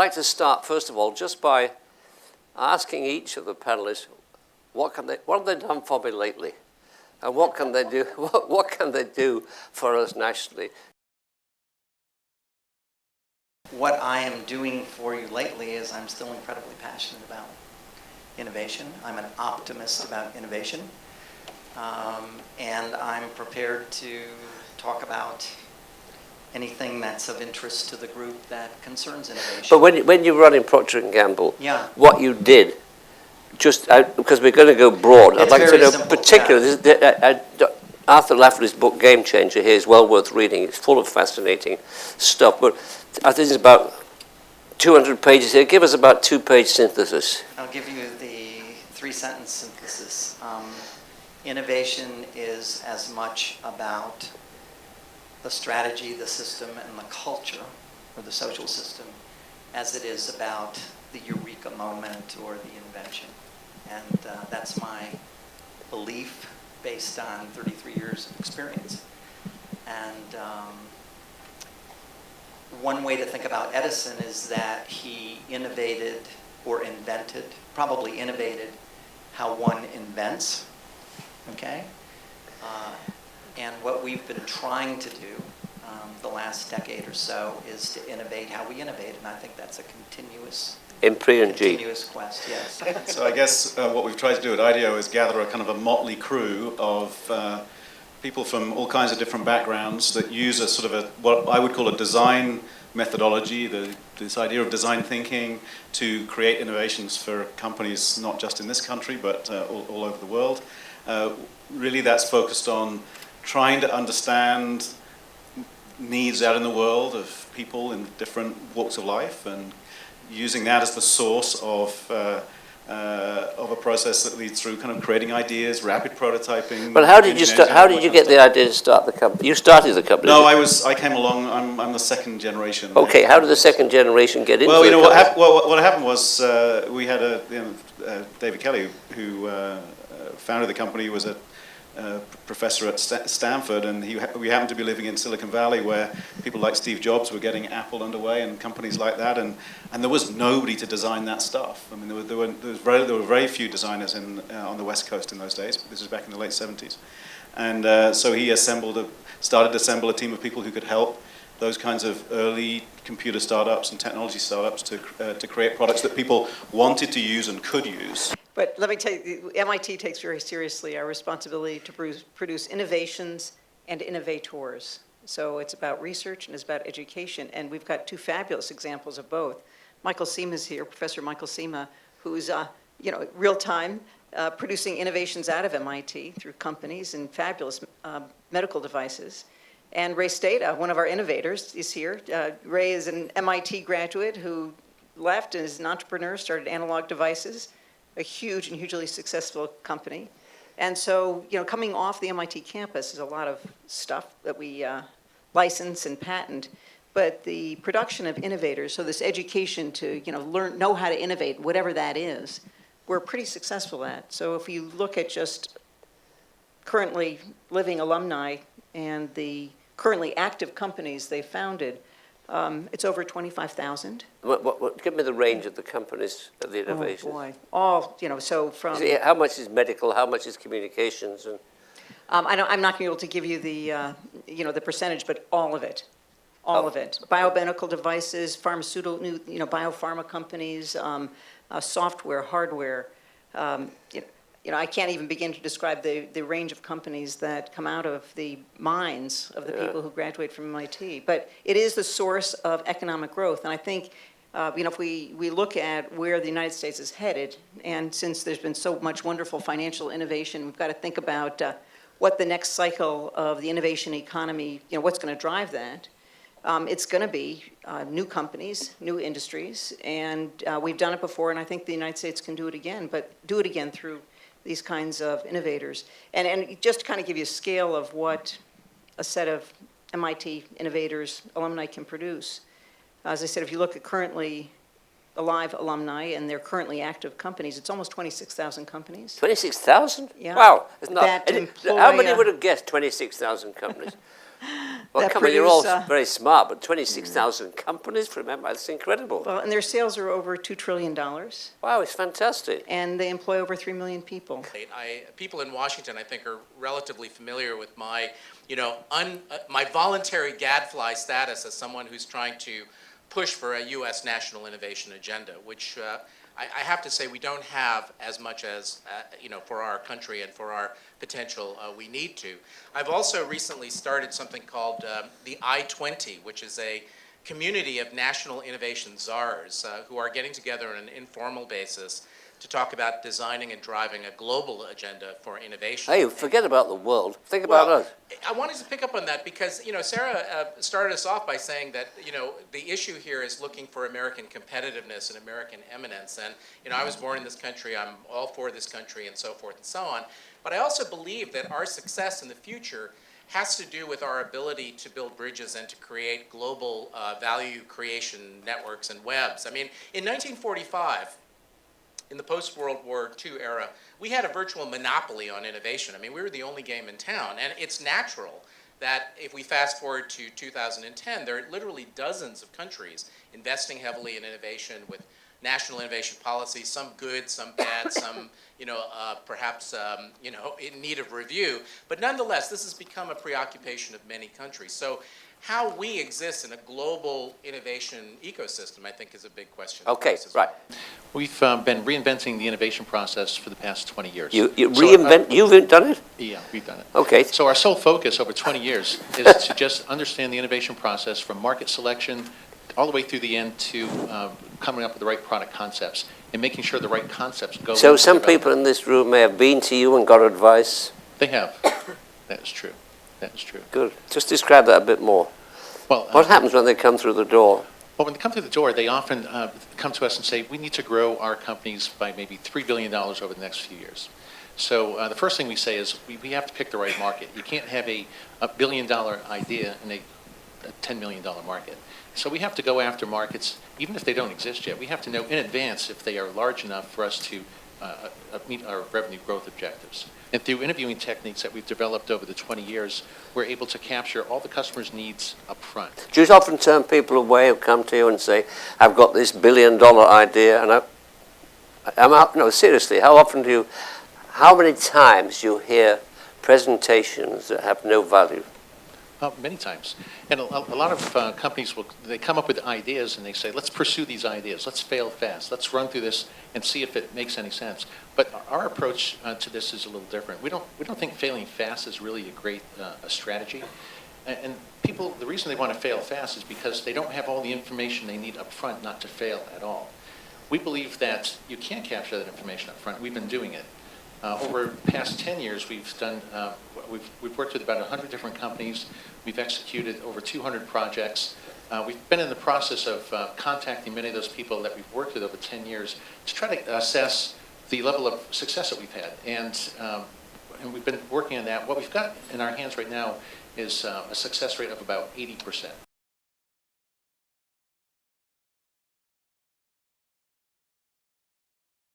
like to start, first of all, just by asking each of the panelists, what have they done for me lately? And what can they do, what can they do for us nationally? What I am doing for you lately is I'm still incredibly passionate about innovation. I'm an optimist about innovation. And I'm prepared to talk about anything that's of interest to the group that concerns innovation. But when you were running Procter & Gamble, yeah. what you did, just because we're going to go broad, I'd like to know particularly, yeah. Arthur LAFLEY's book, Game Changer, here is well worth reading. It's full of fascinating stuff. But I think it's about 200 pages here. Give us about 2-page synthesis. I'll give you the 3-sentence synthesis. Innovation is as much about the strategy, the system, and the culture, or the social system, as it is about the eureka moment or the invention. And that's my belief based on 33 years of experience. And one way to think about Edison is that he innovated or invented, probably innovated how one invents, okay? And what we've been trying to do the last decade or so is to innovate how we innovate, and I think that's a continuous quest, yes. So I guess what we've tried to do at IDEO is gather a kind of a motley crew of people from all kinds of different backgrounds that use a sort of what I would call a design methodology, this idea of design thinking to create innovations for companies not just in this country but all over the world. Really that's focused on trying to understand needs out in the world of people in different walks of life and using that as the source of a process that leads through kind of creating ideas, rapid prototyping. Well, how did you start? How did you get the idea to start the company? You started the company. No, I came along. I'm the second generation. Okay, how did the second generation get into? Well, you know what happened was we had David Kelly, who founded the company, was a professor at Stanford, and we happened to be living in Silicon Valley, where people like Steve Jobs were getting Apple underway and companies like that, and there was nobody to design that stuff. I mean, there were very few designers on the West Coast in those days. This was back in the late 70s, and so he started to assemble a team of people who could help those kinds of early computer startups and technology startups to create products that people wanted to use and could use. But let me tell you, MIT takes very seriously our responsibility to produce innovations and innovators. So it's about research and it's about education. And we've got 2 fabulous examples of both. Michael Seema is here, Professor Michael Seema, who's real time producing innovations out of MIT through companies and fabulous medical devices. And Ray Stata, one of our innovators, is here. Ray is an MIT graduate who left and is an entrepreneur, started Analog Devices, a huge and hugely successful company. And so, coming off the MIT campus is a lot of stuff that we license and patent, but the production of innovators, so this education to, know how to innovate, whatever that is, we're pretty successful at. So if you look at just currently living alumni and the currently active companies they founded, it's over 25,000. Give me the range of the companies of the innovations. Oh boy, all so from. How much is medical? How much is communications? And I'm not going to be able to give you the the percentage, but all of it, all of it. Biomedical devices, pharmaceutical, biopharma companies, software, hardware. I can't even begin to describe the range of companies that come out of the minds of the people who graduate from MIT. But it is the source of economic growth. And I think, if we look at where the United States is headed, and since there's been so much wonderful financial innovation, we've got to think about what the next cycle of the innovation economy, what's going to drive that. It's going to be new companies, new industries, and we've done it before, and I think the United States can do it again, but do it again through these kinds of innovators. And just to kind of give you a scale of what a set of MIT innovators, alumni can produce. As I said, if you look at currently alive alumni and they're currently active companies, it's almost 26,000 companies. 26,000? Yeah. Wow. That employ, how many would have guessed 26,000 companies? Well, that come on, you're all produce, very smart, but 26,000 companies, remember, that's incredible. well, and their sales are over $2 trillion, Wow, it's fantastic. and they employ over 3 million people. People in Washington, I think, are relatively familiar with my, my voluntary gadfly status as someone who's trying to push for a U.S. national innovation agenda, which I have to say we don't have as much as, for our country and for our potential we need to. I've also recently started something called the I-20, which is a community of national innovation czars who are getting together on an informal basis to talk about designing and driving a global agenda for innovation. Hey, forget about the world. Think about us. I wanted to pick up on that because, Sarah started us off by saying that, the issue here is looking for American competitiveness and American eminence. And, I was born in this country, I'm all for this country and so forth and so on. But I also believe that our success in the future has to do with our ability to build bridges and to create global value creation networks and webs. I mean, in 1945, in the post-World War II era, we had a virtual monopoly on innovation. I mean, we were the only game in town, and it's natural that if we fast forward to 2010, there are literally dozens of countries investing heavily in innovation with national innovation policies, some good, some bad, some, perhaps, in need of review. But nonetheless, this has become a preoccupation of many countries. So how we exist in a global innovation ecosystem, I think, is a big question. Okay, right. We've been reinventing the innovation process for the past 20 years. You reinvent, you've done it? Yeah, we've done it. Okay. So our sole focus over 20 years is to just understand the innovation process from market selection all the way through the end to coming up with the right product concepts and making sure the right concepts go. So into some development. people in this room may have been to you and got advice. They have. That is true. That is true. Good. Just describe that a bit more. Well, What happens when they come through the door? Well, when they come through the door, they often come to us and say, we need to grow our companies by maybe $3 billion over the next few years. So the first thing we say is we have to pick the right market. You can't have a $1 billion idea in a $10 million market. So we have to go after markets, even if they don't exist yet. We have to know in advance if they are large enough for us to meet our revenue growth objectives. And through interviewing techniques that we've developed over the 20 years, we're able to capture all the customer's needs up front. Do you often turn people away who come to you and say, I've got this $1 billion idea, and I'm out? No, seriously, how many times do you hear presentations that have no value? Many times. And a lot of companies, they come up with ideas and they say, let's pursue these ideas. Let's fail fast. Let's run through this and see if it makes any sense. But our approach to this is a little different. We don't think failing fast is really a great strategy. And people, the reason they want to fail fast is because they don't have all the information they need up front not to fail at all. We believe that you can capture that information up front. We've been doing it. Over the past 10 years, we've worked with about 100 different companies. We've executed over 200 projects. We've been in the process of contacting many of those people that we've worked with over 10 years to try to assess the level of success that we've had. And we've been working on that. What we've got in our hands right now is a success rate of about 80%.